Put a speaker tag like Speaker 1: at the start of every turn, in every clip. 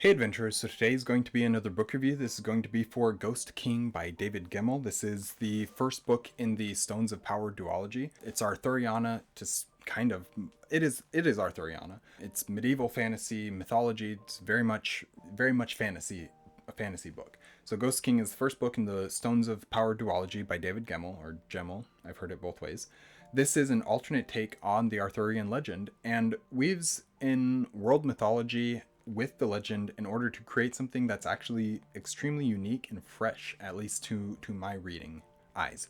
Speaker 1: Hey adventurers, so today is going to be another book review. This is going to be for Ghost King by David Gemmell. This is the first book in the Stones of Power duology. It's Arthuriana it is Arthuriana. It's medieval fantasy, mythology. It's very much a fantasy book. So Ghost King is the first book in the Stones of Power duology by David Gemmell, or Gemmell. I've heard it both ways. This is an alternate take on the Arthurian legend and weaves in world mythology with the legend in order to create something that's actually extremely unique and fresh, at least to my reading eyes.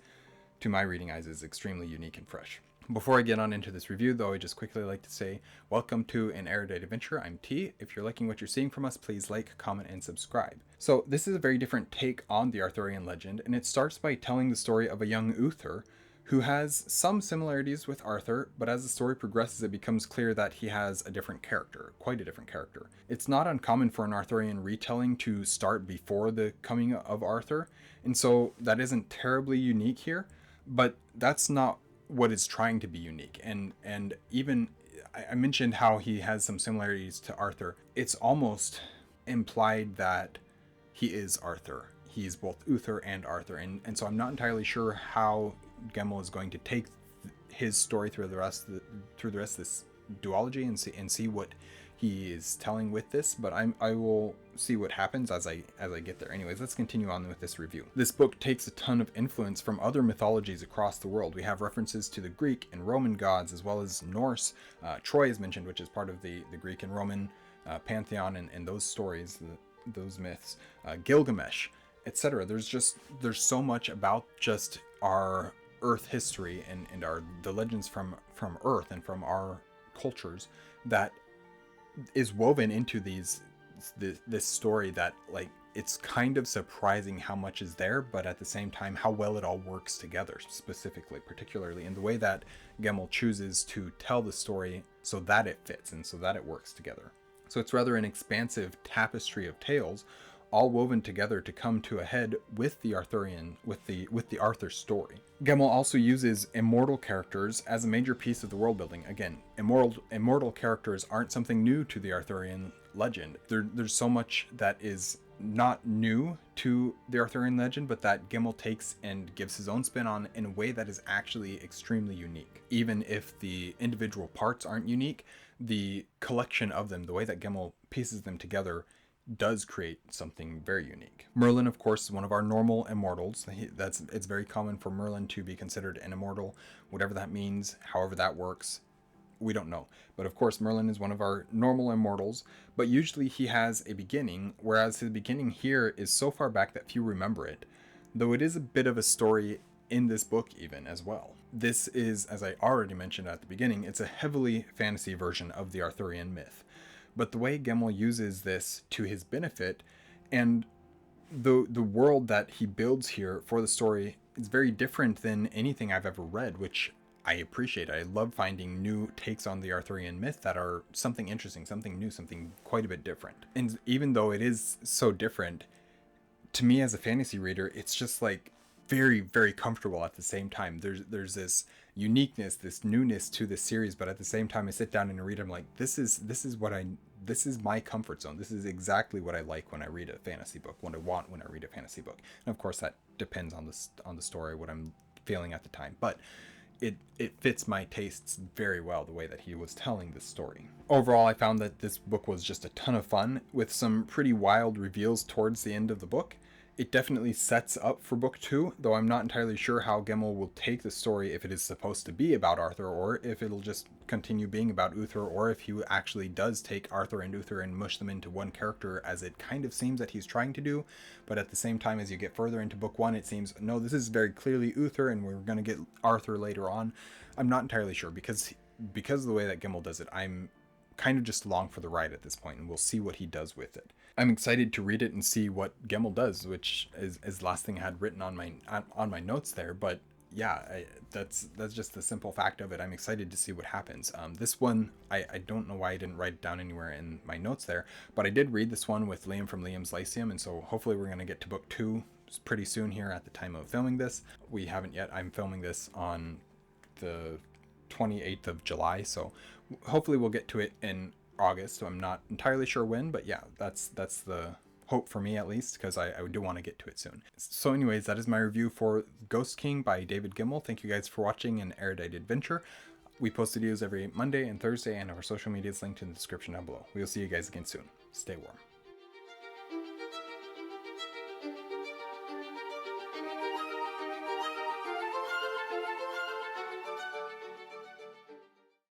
Speaker 1: To my reading eyes is extremely unique and fresh. Before I get on into this review, though, I just quickly like to say welcome to an Erudite adventure. I'm T. If you're liking what you're seeing from us, please like, comment, and subscribe. So this is a very different take on the Arthurian legend, and it starts by telling the story of a young Uther who has some similarities with Arthur, but as the story progresses, it becomes clear that he has a different character, quite a different character. It's not uncommon for an Arthurian retelling to start before the coming of Arthur, and so that isn't terribly unique here, but that's not what is trying to be unique. And even I mentioned how he has some similarities to Arthur. It's almost implied that he is Arthur. He's both Uther and Arthur, and so I'm not entirely sure how Gemmell is going to take his story through the rest of this duology and see what he is telling with this, but I will see what happens as I get there. Anyways, let's continue on with this review. This book takes a ton of influence from other mythologies across the world. We have references to the Greek and Roman gods, as well as Norse. Troy is mentioned, which is part of the Greek and Roman pantheon and those stories, those myths. Gilgamesh, etc. There's so much about just our Earth history and the legends from Earth and from our cultures that is woven into this story that, like, it's kind of surprising how much is there, but at the same time how well it all works together, particularly in the way that Gemmell chooses to tell the story so that it fits and so that it works together. So it's rather an expansive tapestry of tales, all woven together to come to a head with the Arthur story. Gemmell also uses immortal characters as a major piece of the world building. Again, immortal characters aren't something new to the Arthurian legend. There's so much that is not new to the Arthurian legend, but that Gemmell takes and gives his own spin on in a way that is actually extremely unique. Even if the individual parts aren't unique, the collection of them, the way that Gemmell pieces them together, does create something very unique. Merlin, of course, is one of our normal immortals. It's very common for Merlin to be considered an immortal, whatever that means, however that works. We don't know. But of course, Merlin is one of our normal immortals, but usually he has a beginning, whereas his beginning here is so far back that few remember it, though it is a bit of a story in this book even as well. This is, as I already mentioned at the beginning, it's a heavily fantasy version of the Arthurian myth. But the way Gemmell uses this to his benefit, and the world that he builds here for the story, is very different than anything I've ever read, which I appreciate. I love finding new takes on the Arthurian myth that are something interesting, something new, something quite a bit different. And even though it is so different, to me as a fantasy reader, it's just like very, very comfortable at the same time. There's this uniqueness, this newness to this series, but at the same time I sit down and read, I'm like, this is my comfort zone. This is exactly what I like when I read a fantasy book, what I want when I read a fantasy book. And of course that depends on the story, what I'm feeling at the time, but it fits my tastes very well, the way that he was telling this story. Overall, I found that this book was just a ton of fun, with some pretty wild reveals towards the end of the book. It definitely sets up for book 2, though I'm not entirely sure how Gemmell will take the story, if it is supposed to be about Arthur, or if it'll just continue being about Uther, or if he actually does take Arthur and Uther and mush them into one character, as it kind of seems that he's trying to do. But at the same time, as you get further into book 1, it seems, no, this is very clearly Uther, and we're going to get Arthur later on. I'm not entirely sure, because of the way that Gemmell does it, I'm kind of just along for the ride at this point, and we'll see what he does with it. I'm excited to read it and see what Gemmell does, which is the last thing I had written on my notes there. But yeah, that's just the simple fact of it. I'm excited to see what happens. This one, I don't know why I didn't write it down anywhere in my notes there, but I did read this one with Liam from Liam's Lyceum, and so hopefully we're going to get to book 2 pretty soon here at the time of filming this. We haven't yet. I'm filming this on the 28th of July, so hopefully we'll get to it in August, so I'm not entirely sure when, but yeah, that's the hope for me at least, because I do want to get to it soon. So anyways, that is my review for Ghost King by David Gemmell. Thank you guys for watching an Erudite adventure. We post videos every Monday and Thursday, and our social media is linked in the description down below. We'll see you guys again soon. Stay warm.